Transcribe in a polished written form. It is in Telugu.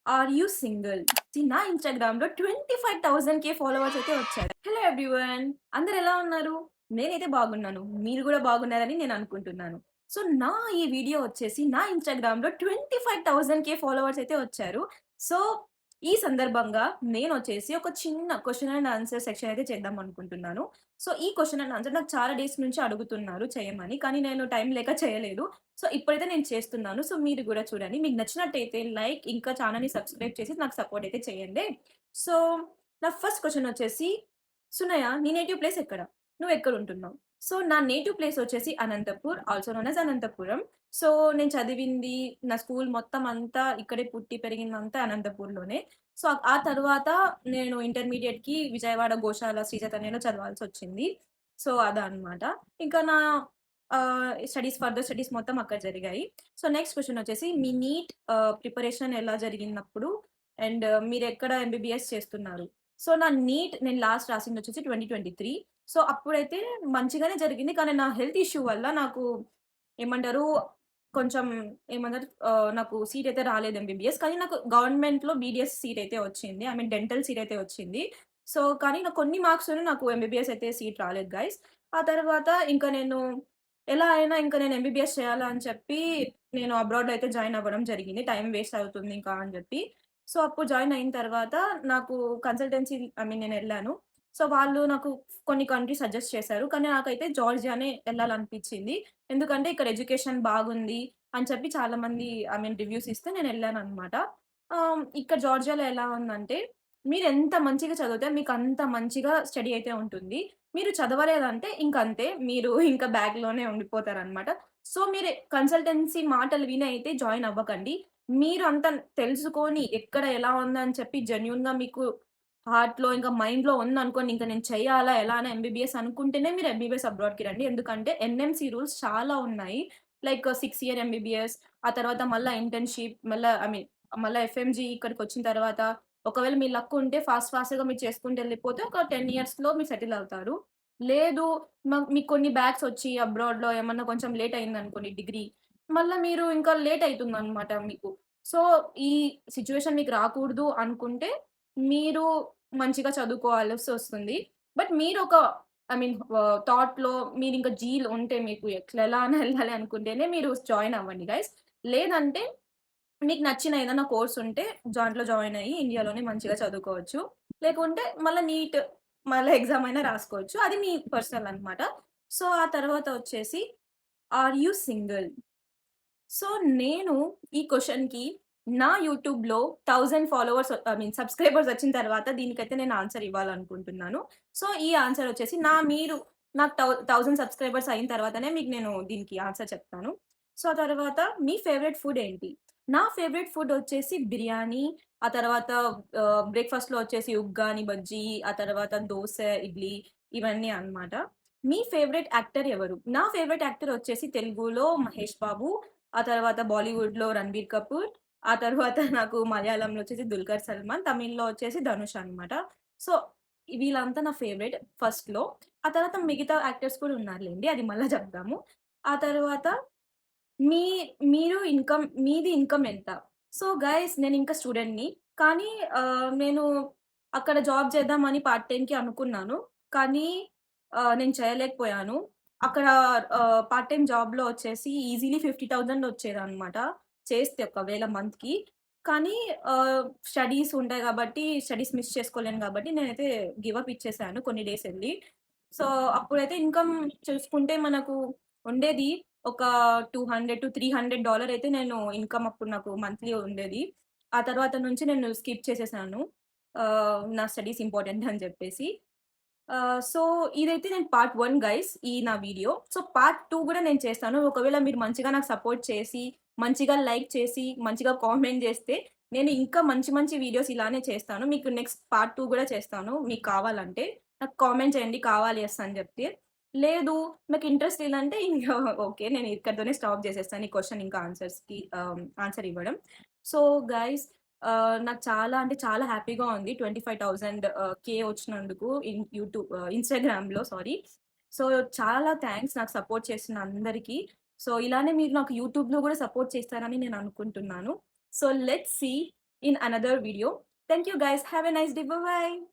Are you single? నా ఇన్‌స్టాగ్రామ్‌లో 25,000 ఫాలోవర్స్ అయితే వచ్చారు. Hello everyone! అందరూ ఎలా ఉన్నారు? నేనైతే బాగున్నాను. మీరు గూడా బాగున్నారని నేను అనుకుంటున్నాను. సో, ఈ వీడియో వచ్చేసి నా ఇన్‌స్టాగ్రామ్‌లో 25,000 ఫాలోవర్స్ అయితే వచ్చారు. సో, ఈ సందర్భంగా నేనొచ్చేసి ఒక చిన్న క్వెషన్ అండ్ ఆన్సర్ సెక్షన్ అయితే చేద్దాం అనుకుంటున్నాను. సో, ఈ క్వెషన్ అండ్ ఆన్సర్ నాకు చాలా డేస్ నుంచి అడుగుతున్నారు చేయమని. కానీ నేను టైం లేక చేయలేదు. సో, ఇప్పుడైతే నేను చేస్తున్నాను. సో, మీరు గూడా చూడండి. మీకు నచ్చినట్టయితే లైక్, ఇంకా ఛానెల్‌ని సబ్స్క్రైబ్ చేసి నాకు సపోర్ట్ అయితే చేయండి. సో, నా ఫస్ట్ క్వెషన్ వచ్చేసి, "సునయ నీ నేటివ్ ప్లేస్ ఎక్కడ? నువ్వెక్కడుంటున్నావు?" సో, నా నేటివ్ ప్లేస్ వచ్చేసి Anantapur, also known as Anantapuram. So, నేను చదివింది, నా స్కూల్ మొత్తం అంతా ఇక్కడే పుట్టి పెరిగిందంతా అనంతపూర్‌లోనే. సో, ఆ తరువాత నేను ఇంటర్మీడియేట్‌కి విజయవాడ గోశాల శ్రీ చైతన్యలో చదవాల్సొచ్చింది. సో, అదనమాట. ఇంకా నా ఫర్దర్ స్టడీస్ మొత్తం అక్కడ జరిగాయి. సో, నెక్స్ట్ క్వెషన్ వచ్చేసి మీ నీట్ ప్రిపరేషన్ ఎలా జరిగినప్పుడు అండ్ మీరెక్కడ ఎంబీబీఎస్ చేస్తున్నారు? సో, నా నీట్ నేను లాస్ట్ రాసిందొచ్చేసి 2023. సో, అప్పుడైతే మంచిగానే జరిగింది. కానీ నా హెల్త్ ఇష్యూ వల్ల నాకు ఏమంటారు కొంచెం ఏమంటారు నాకు సీట్ అయితే రాలేదు ఎంబీబీఎస్. కానీ నాకు గవర్నమెంట్‌లో బీడీఎస్ సీట్ అయితే వచ్చింది. ఐ మీన్ డెంటల్ సీట్ అయితే వచ్చింది. సో, కానీ నాకు కొన్ని మార్క్స్‌తోనే నాకు ఎంబీబీఎస్ అయితే సీట్ రాలేదు గైస్. ఆ తర్వాత ఇంకా నేను ఎలా అయినా ఇంక నేను ఎంబీబీఎస్ చేయాలా అని చెప్పి, నేను అబ్రాడ్‌లో అయితే జాయిన్ అవ్వడం జరిగింది. టైమ్ వేస్ట్ అవుతుంది ఇంకా అని జెప్పి. సో, అప్పుడు జాయిన్ అయిన తర్వాత నాకు కన్సల్టెన్సీ ఐ మీన్ నేనెళ్ళాను. సో, వాళ్ళు నాకు కొన్ని కంట్రీస్ సజెస్ట్ చేశారు. కానీ నాకైతే జార్జియానే ఎళ్ళాలనిపిచ్చింది. ఎందుకంటే ఇక్కడ ఎడ్యుకేషన్ బాగుంది అని చెప్పి చాలామంది ఐ మీన్ రివ్యూస్ ఇస్తే నేనెళ్ళాననమాట. ఇక్కడ జార్జియాలో ఎలా ఉందంటే, మీరెంత మంచిగా చదివితే మీకంత మంచిగా స్టడీ అయితే ఉంటుంది. మీరు చదవలేదంటే ఇంకంతే. మీరు ఇంకా బ్యాక్‌లోనే ఉండిపోతారనమాట. సో, మీరు కన్సల్టెన్సీ మాటలు విని అయితే జాయిన్ అవ్వకండి. మీరు అంత తెలుసుకొని ఎక్కడ ఎలా ఉందని చెప్పి జెన్యూన్‌గా మీకు హార్ట్‌లో ఇంకా మైండ్‌లో ఉందనుకోండి. ఇంక నేను చెయ్యాలా ఎలా అయినా ఎంబీబీఎస్ అనుకుంటేనే మీరు ఎంబీబీఎస్ అబ్రాడ్‌కి రండి. ఎందుకంటే ఎన్ఎంసీ రూల్స్ చాలా ఉన్నాయి. లైక్ 6 ఇయర్ ఎంబీబీఎస్ ఆ తర్వాత మళ్ళా ఇంటర్న్‌షిప్ మళ్ళా ఐ మీన్ మళ్ళా ఎఫ్ఎంజీ ఇక్కడికొచ్చిన తర్వాత ఒకవేళ మీ లక్ ఉంటే ఫాస్ట్‌గా మీరు చేసుకుంటూ ఎళ్ళిపోతే ఒక 10 ఇయర్స్‌లో మీరు సెటిల్ అవుతారు. లేదు మీకు కొన్ని బ్యాక్స్ వచ్చి అబ్రాడ్‌లో ఏమన్నా కొంచెం లేట్ అయిందనుకోండి డిగ్రీ, మళ్ళా మీరు ఇంకా లేట్ అయితుందనమాట మీకు. సో, ఈ సిట్యుయేషన్ మీకు రాకూడదు అనుకుంటే, మీరు మంచిగా చదువుకోవాల్సొస్తుంది. బట్ మీరొక ఐ మీన్ థాట్‌లో మీరింక జీల్ ఉంటే మీకు ఎలా అయినా ఎళ్ళాలి అనుకుంటేనే మీరు జాయిన్ అవ్వండి గైస్. లేదంటే మీకు నచ్చిన ఏదైనా కోర్స్ ఉంటే దాంట్లో జాయిన్ అయ్యి ఇండియాలోనే మంచిగా చదువుకోవచ్చు. లేకుంటే మళ్ళా నీట్ మళ్ళా ఎగ్జామ్ అయినా రాసుకోవచ్చు. అది మీ పర్సనల్ అన్నమాట. సో, ఆ తర్వాత వచ్చేసి ఆర్ యూ సింగిల్? సో, నేను ఈ క్వెషన్‌కి నా యూట్యూబ్‌లో 1000 ఫాలోవర్స్ ఐ మీన్ సబ్‌స్క్రైబర్స్ వచ్చిన తర్వాత దీనికైతే నేను ఆన్సర్ ఇవ్వాలనుకుంటున్నాను. సో, ఈ ఆన్సర్ వచ్చేసి మీరు నాకు 1000 సబ్‌స్క్రైబర్స్ అయిన తర్వాతనే మీకు నేను దీనికి ఆన్సర్ చెప్తాను. సో, ఆ తర్వాత మీ ఫేవరెట్ ఫుడ్ ఏంటి? నా ఫేవరెట్ ఫుడ్ వచ్చేసి బిర్యానీ, ఆ తర్వాత బ్రేక్‌ఫాస్ట్‌లో వచ్చేసి ఉగ్గాని, బజ్జీ, ఆ తర్వాత దోస, ఇడ్లీ ఇవన్నీ అన్నమాట. మీ ఫేవరెట్ యాక్టర్ ఎవరు? నా ఫేవరెట్ యాక్టర్ వచ్చేసి తెలుగులో మహేష్ బాబు. ఆ తర్వాత బాలీవుడ్‌లో 'రణబీర్ కపూర్'. ఆ తర్వాత నాకు మలయాళంలో వచ్చేసి 'దుల్కర్ సల్మాన్'. తమిళ్‌లో వచ్చేసి 'ధనుష్' అనమాట. సో, వీళ్ళంతా నా ఫేవరెట్ ఫస్ట్‌లో. ఆ తర్వాత మిగతా యాక్టర్స్ కూడా ఉన్నారులెండి. అది మళ్ళా చెప్దాము. ఆ తర్వాత మీ మీది ఇన్‌కమ్ ఎంత? సో, గైస్ నేనింకా స్టూడెంట్‌ని. కానీ నేను అక్కడ జాబ్ చేద్దామని పార్ట్ టైమ్‌కి అనుకున్నాను. కానీ నేను చేయలేకపోయాను. అక్కడ పార్ట్ టైమ్ జాబ్‌లో వచ్చేసి ఈజీలీ 50,000 వచ్చేదనమాట. చేస్తే ఒకవేళ మంత్‌కి. కానీ స్టడీస్ ఉంటాయి గాబట్టి, స్టడీస్ మిస్ చేసుకోలేను గాబట్టి నేనైతే గివ్ అప్ ఇచ్చేసాను కొన్ని డేస్ ఎళ్లి. సో, అప్పుడైతే ఇన్‌కమ్ చూసుకుంటే మనకు ఉండేది ఒక $200-300 అయితే నేను ఇన్‌కమ్ అప్పుడు నాకు మంత్లీ ఉండేది. ఆ తర్వాత నుంచి నేను స్కిప్ చేసేసాను. నా స్టడీస్ ఇంపార్టెంట్ అని జెప్పేసి. సో, ఇదైతే నేను పార్ట్ 1 గైస్ ఈ నా వీడియో. సో, పార్ట్ 2 గూడా నేను చేస్తాను. ఒకవేళ మీరు మంచిగా నాకు సపోర్ట్ చేసి, మంచిగా లైక్ చేసి, మంచిగా కామెంట్ జేస్తే, నేను ఇంకా మంచి మంచి వీడియోస్ ఇలానే చేస్తాను. మీకు నెక్స్ట్ పార్ట్ 2 గూడా చేస్తాను మీకు కావాలంటే. నాకు కామెంట్ చేయండి కావాలి యెస్ అని జెప్పి. లేదు నాకు ఇంట్రెస్ట్ లేదంటే ఇంక ఓకే. నేను ఇక్కడితోనే స్టాప్ జేసేస్తాను. ఈ క్వెషన్ ఇంకా ఆన్సర్ ఇవ్వడం. సో, గైస్ నాకు చాలా అంటే చాలా హ్యాపీగా ఉంది. 25,000 వచ్చినందుకు ఇన్‌స్టాగ్రామ్‌లో సారీ. సో, చాలా థాంక్స్ నాకు సపోర్ట్ చేసిన అందరికి. సో, ఇలానే మీరు నాకు యూట్యూబ్‌లో గూడా సపోర్ట్ చేస్తారని నేను అనుకుంటున్నాను. So, let's see in another video. Thank you guys. Have a nice day. Bye bye.